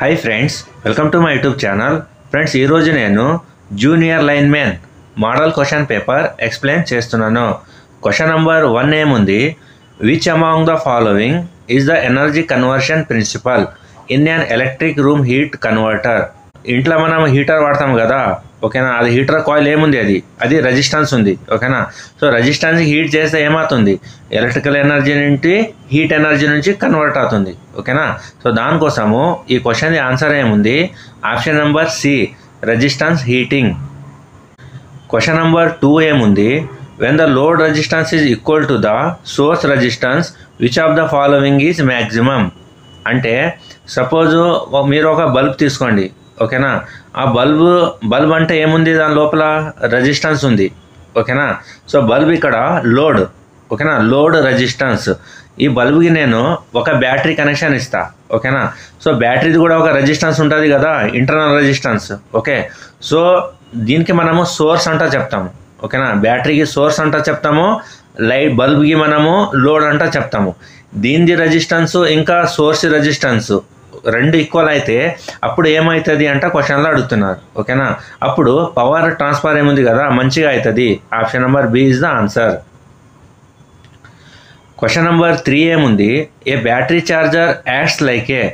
Hi friends, welcome to my YouTube channel. Friends, ఈరోజు నేను junior lineman model question paper explain చేస్తున్నాను. Question number 1 ఏముంది, which among the following is the energy conversion principle in an electric room heat converter. ఇంట్లో మనం heater వాడతాం కదా, ఓకేనా. అది హీటర్ కాయిల్ ఏముంది, అది రెసిస్టెన్స్ ఉంది, ఓకేనా. సో రెసిస్టెన్స్ హీట్ చేస్తే ఏమవుతుంది, ఎలక్ట్రికల్ ఎనర్జీ నుండి హీట్ ఎనర్జీ నుంచి కన్వర్ట్ అవుతుంది, ఓకేనా. సో దానికోసము ఈ క్వశ్చన్ ఆన్సర్ ఏముంది, option number C, resistance heating. Question number 2 ఏముంది, when the load resistance is equal to the source resistance which of the following is maximum. అంటే suppose మీరు ఒక బల్బ్ తీసుకోండి, ఓకేనా. ఆ బల్బ్ అంటే ఏముంది, దాని లోపల రెసిస్టెన్స్ ఉంది, ఓకేనా. సో బల్బ్ ఇక్కడ లోడ్, ఓకేనా, లోడ్ రెసిస్టెన్స్. ఈ బల్బ్కి నేను ఒక బ్యాటరీ కనెక్షన్ ఇస్తా, ఓకేనా. సో బ్యాటరీది కూడా ఒక రెసిస్టెన్స్ ఉంటుంది కదా, ఇంటర్నల్ రెసిస్టెన్స్, ఓకే. సో దీనికి మనము సోర్స్ అంటా చెప్తాము, ఓకేనా. బ్యాటరీకి సోర్స్ అంటా చెప్తాము, లైట్ బల్బ్కి మనము లోడ్ అంటా చెప్తాము. దీనిది రెసిస్టెన్స్ ఇంకా సోర్స్ రెసిస్టెన్స్ రెండు ఈక్వల్ అయితే అప్పుడు ఏమవుతుంది అంటే క్వశ్చన్లో అడుగుతున్నారు, ఓకేనా. అప్పుడు పవర్ ట్రాన్స్ఫర్ ఏముంది కదా, మంచిగా అవుతుంది. Option number B is the answer. Question number 3 ఏముంది, a battery charger acts like a,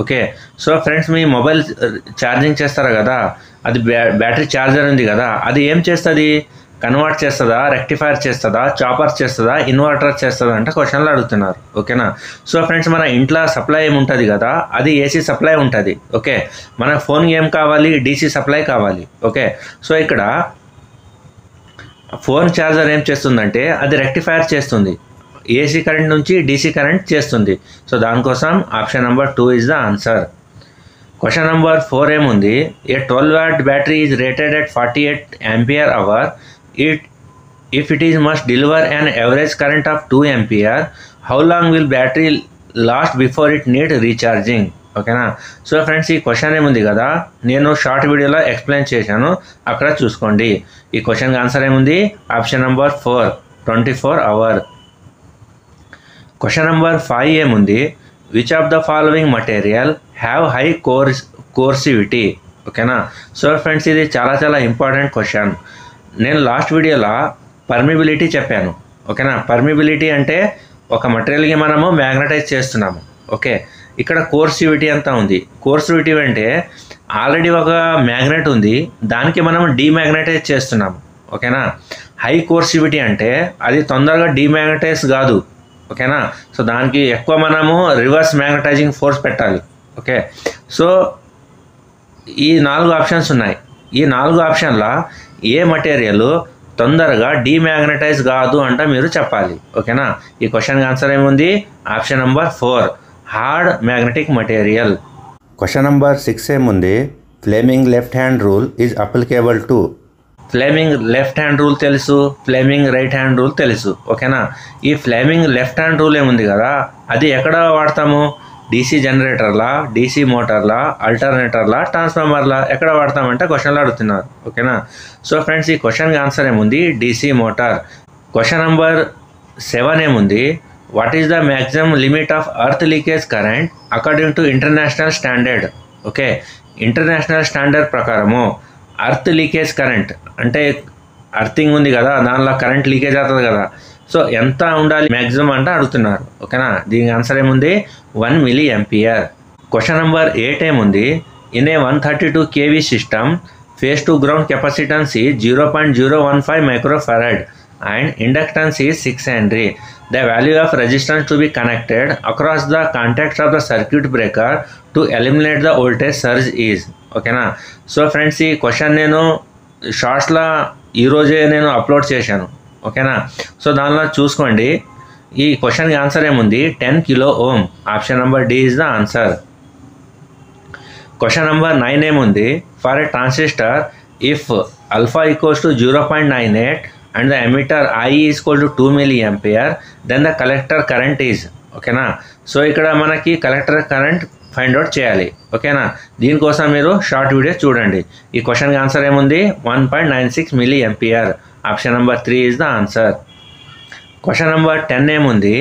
okay. So friends, మీ మొబైల్ ఛార్జింగ్ చేస్తారా కదా, అది బ్యాటరీ చార్జర్ ఉంది కదా, అది ఏం చేస్తుంది, కన్వర్ట్ చేస్తుందా, రెక్టిఫైర్ చేస్తుందా, చాపర్ చేస్తుందా, ఇన్వర్టర్ చేస్తుందా అంటే క్వశ్చన్లో అడుగుతున్నారు, ఓకేనా. సో ఫ్రెండ్స్, మన ఇంట్లో సప్లై ఏముంటుంది కదా, అది ఏసీ సప్లై ఉంటుంది, ఓకే. మన ఫోన్కి ఏం కావాలి, డీసీ సప్లై కావాలి, ఓకే. సో ఇక్కడ ఫోన్ ఛార్జర్ ఏం చేస్తుందంటే అది రెక్టిఫైర్ చేస్తుంది, ఏసీ కరెంట్ నుంచి డీసీ కరెంట్ చేస్తుంది. సో దానికోసం option number 2 is the answer. Question number 4 ఏముంది, ఏ 12 watt battery is rated at 48 ampere hour. If it is must deliver an average current of 2 ampere, how long will battery last before it need recharging? ఓకేనా. So friends, ఈ question ఏముంది కదా, నేను short వీడియోలో explain చేశాను, అక్కడ చూసుకోండి. ఈ క్వశ్చన్కి ఆన్సర్ ఏముంది, option number 4, 24 hours. Question number 5 ఏముంది, which of the following material have high coercivity, ఓకేనా. సో ఫ్రెండ్స్, ఇది చాలా ఇంపార్టెంట్ క్వశ్చన్. నేను లాస్ట్ వీడియోలో పర్మిబిలిటీ చెప్పాను, ఓకేనా. పర్మిబిలిటీ అంటే ఒక మటీరియల్కి మనము మ్యాగ్నటైజ్ చేస్తున్నాము, ఓకే. ఇక్కడ కోర్సివిటీ అంతా ఉంది. కోర్సివిటీ అంటే ఆల్రెడీ ఒక మ్యాగ్నెట్ ఉంది, దానికి మనం డీమ్యాగ్నటైజ్ చేస్తున్నాము, ఓకేనా. హై కోర్సివిటీ అంటే అది తొందరగా డీమ్యాగ్నటైజ్ కాదు, ఓకేనా. సో దానికి ఎక్కువ మనము రివర్స్ మ్యాగ్నటైజింగ్ ఫోర్స్ పెట్టాలి, ఓకే. సో ఈ 4 ఆప్షన్స్ ఉన్నాయి. ఈ 4 ఆప్షన్ల ఏ మటీరియల్ తొందరగా డీమ్యాగ్నటైజ్ కాదు అంటే మీరు చెప్పాలి, ఓకేనా. ఈ క్వశ్చన్కి ఆన్సర్ ఏముంది, option number 4, hard magnetic material. Question number 6 ఏముంది, Fleming left hand rule is applicable to. Fleming left hand rule తెలుసు, ఫ్లేమింగ్ రైట్ హ్యాండ్ రూల్ తెలుసు, ఓకేనా. ఈ ఫ్లేమింగ్ లెఫ్ట్ హ్యాండ్ రూల్ ఏముంది కదా, అది ఎక్కడ వాడతాము, డీసీ జనరేటర్లా, డీసీ మోటార్లా, ఆల్టర్నేటర్లా, ట్రాన్స్ఫార్మర్లా, ఎక్కడ వాడతామంటే క్వశ్చన్లో అడుగుతున్నారు, ఓకేనా. సో ఫ్రెండ్స్, ఈ క్వశ్చన్కి ఆన్సర్ ఏముంది, డీసీ మోటార్. క్వశ్చన్ నెంబర్ 7 ఏముంది, what is the maximum limit of earth leakage current according to international standard, okay. International standard ప్రకారము ఎర్త్ లీకేజ్ కరెంట్ అంటే అర్థింగ్ ఉంది కదా, దానిలో కరెంట్ లీకేజ్ అవుతుంది కదా, సో ఎంత ఉండాలి మ్యాక్సిమం అంటే అడుగుతున్నారు, ఓకేనా. దీనికి ఆన్సర్ ఏముంది, 1 mA. క్వశ్చన్ నెంబర్ 8 ఏముంది, in A 132 kV system face to ground capacitance ఈ 0.015 మైక్రోఫారడ్ అండ్ ఇండక్టెన్స్ ఈ 6 Henry. The value of resistance to be connected across the contacts of the circuit breaker to eliminate the voltage surge is, ఓకేనా. So friends, ఈ question నేను షార్ట్స్లో ఈరోజే నేను upload చేశాను, ఓకేనా. సో దానిలో చూసుకోండి. ఈ క్వశ్చన్కి ఆన్సర్ ఏముంది, 10 kilo ohm. Option number D is the answer. Question number 9 ఏముంది, for a transistor if alpha equals to 0.98 and the emitter I is equal to 2 mA, then the collector current is, ఓకేనా. So ఇక్కడ మనకి collector current find out చేయాలి, ఓకేనా. దీనికోసం మీరు short video చూడండి. ఈ క్వశ్చన్కి ఆన్సర్ ఏముంది, 1.96 mA. Option number 3 is the answer. Question number 10 ఏముంది,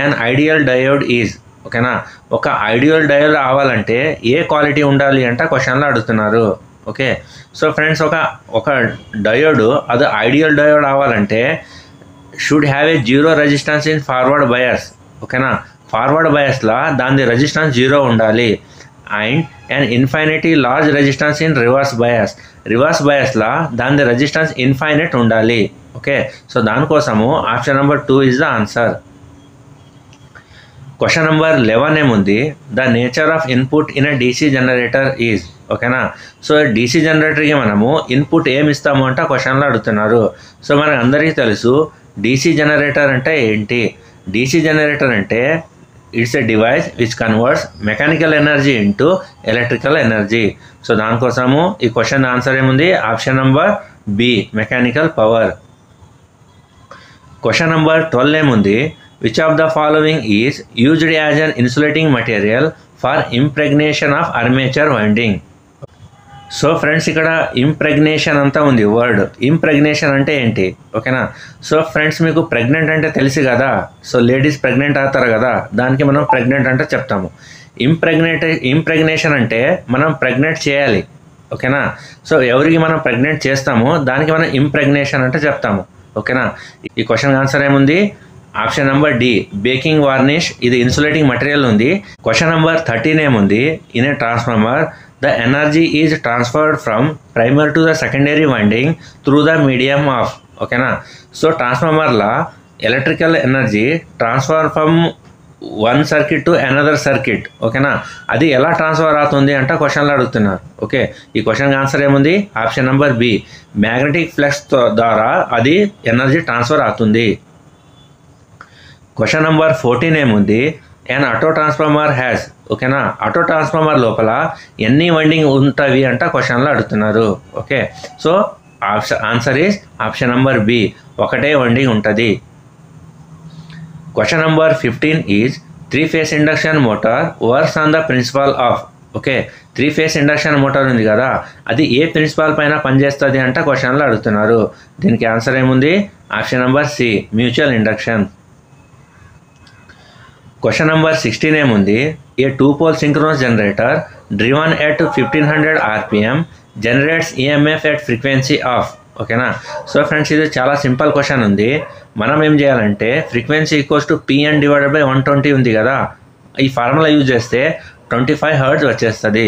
an ideal diode is, ఓకేనా. ఒక ఐడియల్ డయోడ్ రావాలంటే ఏ క్వాలిటీ ఉండాలి అంటే క్వశ్చన్లో అడుగుతున్నారు. ఓకే, సో ఫ్రెండ్స్ ఒక డయోడ్ అది ఐడియల్ డయోడ్ అవ్వాలంటే should have a zero resistance in forward bias. ఓకేనా, ఫార్వర్డ్ బయాస్లో దాని రెసిస్టెన్స్ జీరో ఉండాలి. And and infinity large resistance in reverse bias. Reverse బయాస్లో దాని రెసిస్టెన్స్ ఇన్ఫైనైట్ ఉండాలి. ఓకే, సో దానికోసము option number 2 is the answer. Question number 11 ఏముంది, the nature of input in a DC generator is. ఓకేనా, so DC జనరేటర్కి మనము input ఏమి ఇస్తాము అంటే క్వశ్చన్లో అడుగుతున్నారు. సో మనకు అందరికీ తెలుసు డీసీ జనరేటర్ అంటే ఏంటి. డీసీ జనరేటర్ అంటే it's a device which converts mechanical energy into electrical energy. So దానికోసము ఈ క్వశ్చన్ ఆన్సర్ ఏముంది, option number B, mechanical power. Question number 12 ఏముంది, which of the following is used as an insulating material for impregnation of armature winding. So friends ఇక్కడ impregnation అంతా ఉంది word. Impregnation అంటే ఏంటి, ఓకేనా. సో ఫ్రెండ్స్ మీకు pregnant అంటే తెలుసు కదా. సో లేడీస్ ప్రెగ్నెంట్ అవుతారు కదా, దానికి మనం ప్రెగ్నెంట్ అంటే చెప్తాము. ఇంప్రెగ్నేషన్ అంటే మనం ప్రెగ్నెంట్ చేయాలి. ఓకేనా, సో ఎవరికి మనం ప్రెగ్నెంట్ చేస్తామో దానికి మనం ఇంప్రెగ్నేషన్ అంటే చెప్తాము. ఓకేనా, ఈ క్వశ్చన్ ఆన్సర్ ఏముంది, option number D, baking varnish. ఇది ఇన్సులేటింగ్ మెటీరియల్ ఉంది. క్వశ్చన్ నెంబర్ 13 ఏముంది, in a transformer the energy is transferred from primary to the secondary winding through the medium of. ఓకేనా, సో ట్రాన్స్ఫార్మర్లో electrical energy transfer from one circuit to another circuit. ఓకేనా, అది ఎలా transfer అవుతుంది అంటే క్వశ్చన్లో అడుగుతున్నారు. ఓకే, ఈ క్వశ్చన్ ఆన్సర్ ఏముంది, option number B, magnetic flux ద్వారా అది ఎనర్జీ ట్రాన్స్ఫర్ అవుతుంది. క్వశ్చన్ నెంబర్ 14 ఏముంది, అండ్ ఆటో ట్రాన్స్ఫార్మర్ హ్యాస్. ఓకేనా, ఆటో ట్రాన్స్ఫార్మర్ లోపల ఎన్ని వైండింగ్ ఉంటుంది అంటే క్వశ్చన్లో అడుగుతున్నారు. Okay, so answer is option number B, ఒకటే వైండింగ్ ఉంటుంది. Question number 15 is 3 phase induction motor works on the principle of. Okay, 3 phase induction motor ఉంది కదా, అది ఏ ప్రిన్సిపల్ పైన పనిచేస్తుంది అంటే క్వశ్చన్లో అడుగుతున్నారు. దీనికి ఆన్సర్ ఏముంది, option number C, mutual induction. Question number 16 ఏముంది, a 2-pole synchronous generator driven at 1500 RPM generates EMF at frequency of. ఓకేనా, సో ఫ్రెండ్స్ ఇది చాలా సింపుల్ క్వశ్చన్ ఉంది. మనం ఏం చేయాలంటే frequency equals to PN divided by 120 ఉంది కదా, ఈ ఫార్ములా యూజ్ చేస్తే 25 Hz వచ్చేస్తుంది.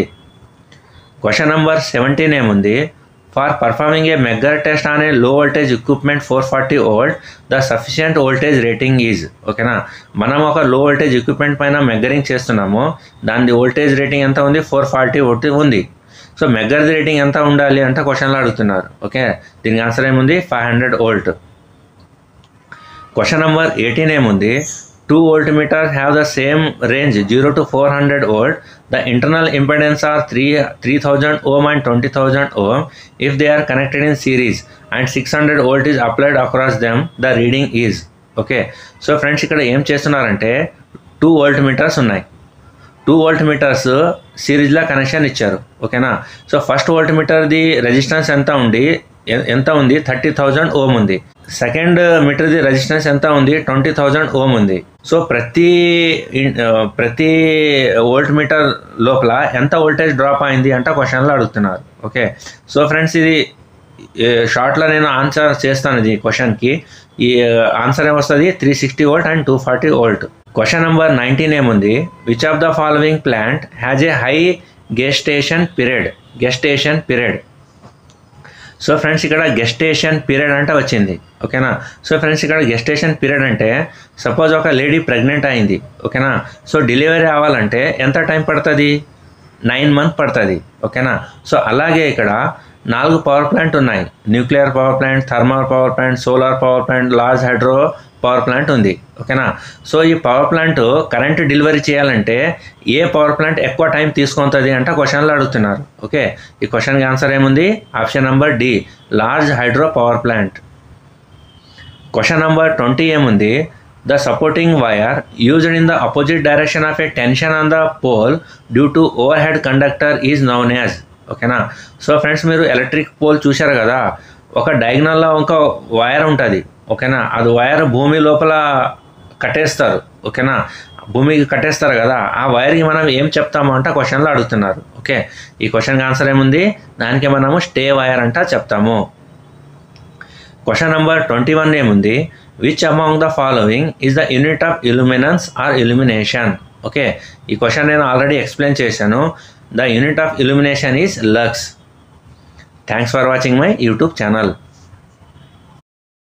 క్వశ్చన్ నెంబర్ 17 ఏముంది, for performing a megger test on a low voltage equipment 440 volt the sufficient voltage rating is. ఓకేనా, మనం ఒక లో వోల్టేజ్ ఎక్విప్మెంట్ పైన మెగ్గరింగ్ చేస్తున్నాము, దాని వోల్టేజ్ రేటింగ్ ఎంత ఉంది, 440 volt ఉంది. సో మెగ్గర్ది రేటింగ్ ఎంత ఉండాలి అంటే క్వశ్చన్లో అడుగుతున్నారు. ఓకే, దీనికి ఆన్సర్ ఏముంది, 500 volt. క్వశ్చన్ నెంబర్ 18 ఏముంది, 2 voltmeters have the same range 0 to 400 volt. The internal impedance are 3000 ohm and 20,000 ohm. If they are connected in series and 600 volt is applied across them, the reading is. Okay, so friends ఇక్కడ ఏం చేస్తున్నారంటే 2 voltmeters ఉన్నాయి. 2 voltmeters సిరీస్లో connection ఇచ్చారు. ఓకేనా, so first వోల్ట్మీటర్ది resistance ఎంత ఉంది 30,000 ohm ఉంది. సెకండ్ మీటర్ది రెసిస్టెన్స్ ఎంత ఉంది, 20,000 ohm ఉంది. సో ప్రతి వోల్ట్ మీటర్ లోపల ఎంత వోల్టేజ్ డ్రాప్ అయింది అంటే క్వశ్చన్లో అడుగుతున్నారు. ఓకే, సో ఫ్రెండ్స్ ఇది షార్ట్లో నేను ఆన్సర్ చేస్తాను ఈ క్వశ్చన్కి. ఈ ఆన్సర్ ఏమొస్తుంది, 360 volt and 240 volt. Question number 19 ఏముంది, which of the following plant has a high gestation period. So friends ఇక్కడ గెస్టేషన్ పీరియడ్ అంటే వచ్చింది. ఓకేనా, సో ఫ్రెండ్స్ ఇక్కడ గెస్టేషన్ పీరియడ్ అంటే సపోజ్ ఒక లేడీ ప్రెగ్నెంట్ అయింది. ఓకేనా, సో డెలివరీ అవ్వాలంటే ఎంత టైం పడుతుంది, 9 months పడుతుంది. ఓకేనా, సో అలాగే ఇక్కడ 4 పవర్ ప్లాంట్ ఉన్నాయి, nuclear power plant, thermal power plant, solar power plant, large hydro power plant ఉంది. ఓకేనా, సో ఈ పవర్ ప్లాంట్ కరెంట్ డెలివరీ చేయాలంటే ఏ పవర్ ప్లాంట్ ఎక్కువ టైం తీసుకుంటుంది అంటే క్వశ్చన్లో అడుగుతున్నారు. ఓకే, ఈ క్వశ్చన్కి ఆన్సర్ ఏముంది, option number D, large hydro power plant. Question number 20 ఏముంది, the supporting wire used in the opposite direction of a tension on the pole due to over head conductor is noun as. ఓకేనా, so friends మీరు electric pole చూశారు కదా, ఒక డయాగ్నల్లో ఒక wire ఉంటుంది. ఓకేనా, అది వైర్ భూమి లోపల కట్టేస్తారు. ఓకేనా, భూమికి కట్టేస్తారు కదా, ఆ వైర్కి మనం ఏం చెప్తాము అంట క్వశ్చన్లో అడుగుతున్నారు. ఓకే, ఈ క్వశ్చన్కి ఆన్సర్ ఏముంది, దానికి మనము స్టే వైర్ అంట చెప్తాము. క్వశ్చన్ నెంబర్ 21 ఏముంది, which among the following is the unit of illuminance or illumination. Okay, ఈ క్వశ్చన్ నేను ఆల్రెడీ ఎక్స్ప్లెయిన్ చేశాను. The unit of illumination is lux. Thanks for watching my YouTube channel.